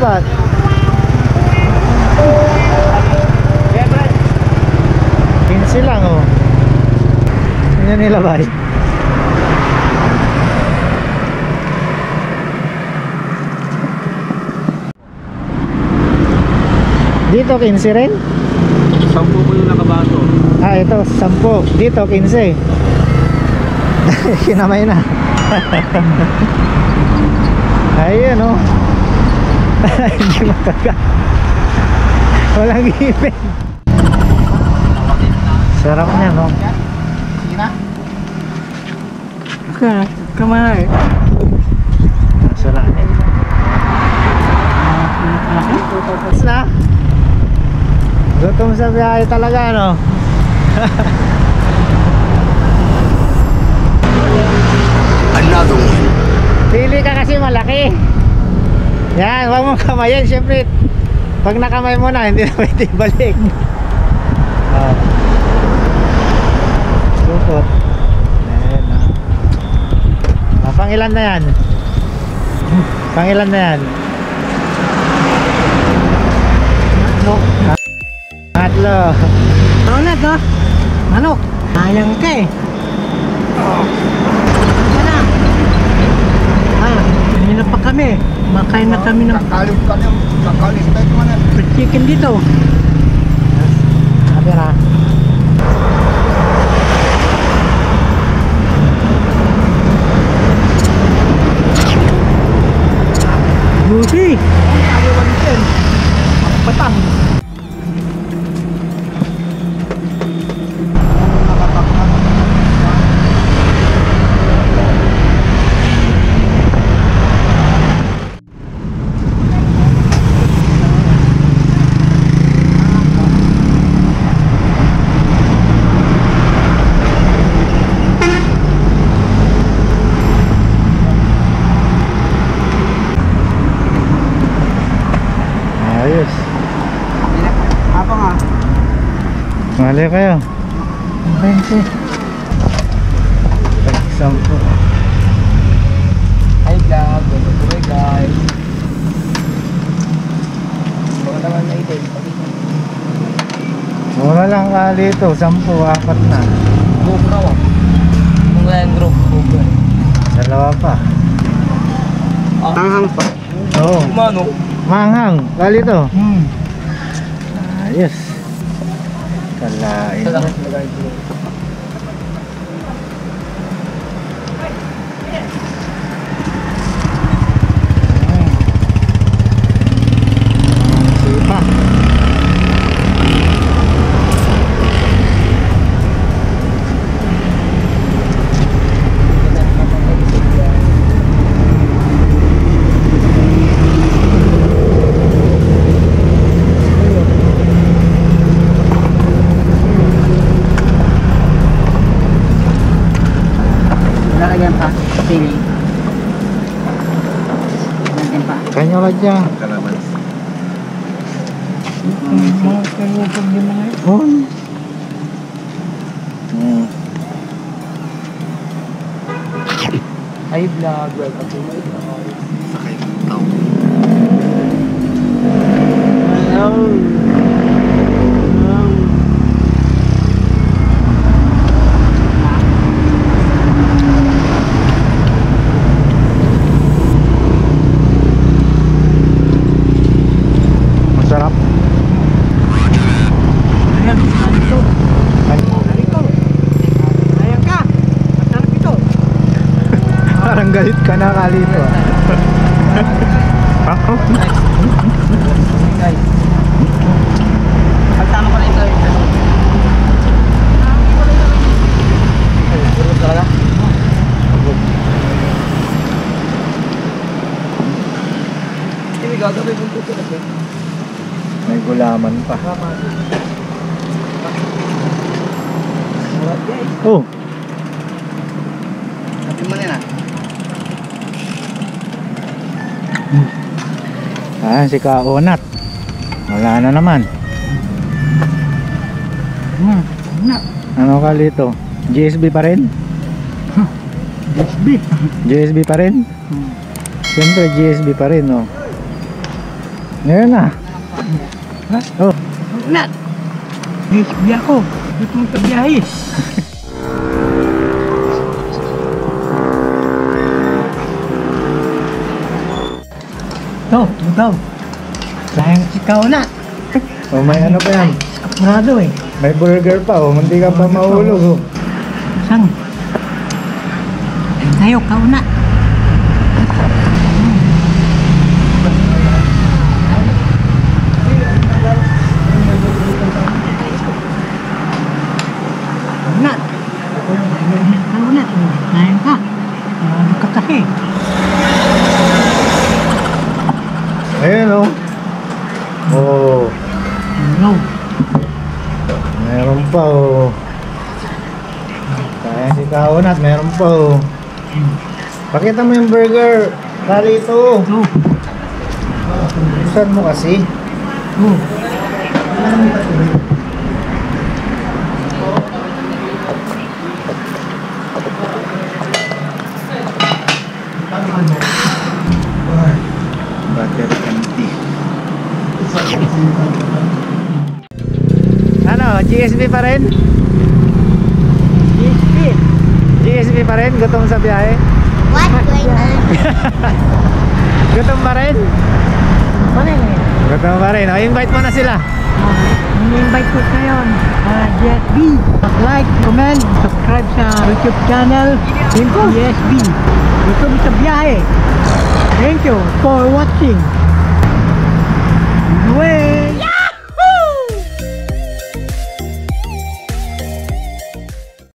lubat. Pinsi lang oh. Yan nilabay. Dito 15 rin? 10 po yung nakabato. Ah, ito 10. Dito 15. Kinamay na. Ayun oh. Hindi makaga. Walang ipin. Sarap niya no. Sige na. Okay, kamay. Sarap niya. Tapos na. Gutom sa biyahe talaga no. Another one. Pili ka kasi malaki. Yan, huwag mong kamayan. Siyempre, pag nakamay mo na, hindi na pwede balik. Supot. Ayan, pangilan na yan? Pangilan na yan? Tatlo. Ulit oh. Manok. Sayang ka eh. Ano? Ah, kanina pa kami. Makain na kami ng Kakalis tayo man. chicken dito. Sabi na. Juicy. Patang. Ayos. Apa nga? Mali kayo. 20. Tag-10. Hi vlog, welcome to my guys. Baka naman na ito. Mura lang kali ito. 10, 4 na. GoPro ah. Kung Land Rover GoPro. Dalawa pa. Hanghang pa. Oo. Kumano? Manghang. Kali ito. Ayos. Kalain. Sipa. Lalagyan pa. Sili. Lalagyan pa. Kanya lang dyan. Kalaman. Mga kalupag yung mga ito. Oh. Hi vlog, welcome to my vlog. Sakay ng tao. Masarap. Ayan, ito. Ito. Ayan ka. Masarap ito. Parang galit ka na kali ito. Ako? Guys. Pagtama ko na ito. Ay, puro ka lang. Hindi gagawin kong tuto na. May gulaman pa. Alright guys. Oh, Sabi mo na yan ah. si Kaunat. Wala na naman. Ano kali ito? GSB pa rin? SB. GSB pa rin? Siyempre GSB pa rin, oh. Ngayon na. Oh. Nat! Biya ko. Dito mong tabiyahe. Ito. Sayang si Kauna. Oh, may ano pa yan? Apurado eh. May burger pa oh, hindi ka pa mahulog oh. Sang? Tayo, Kauna. Kauna. Kauna. Sayang ka. Ano ka kasi? Ayun oh. Oh, No. meron pa oh. Kaya si Kaunat, meron pa oh. Pakita mo yung burger. Kali ito. No. Buksan mo kasi. No. Battery empty. Ano, GSP pa rin? GSP pa rin? Gutom sa biyahe? What going on? Gutom pa rin? Gutom pa rin. O, invite mo na sila. Ini-invite ko kayo GSB. Like, comment, subscribe sa YouTube channel GSB. YouTube sa biyahe. Thank you for watching. Away!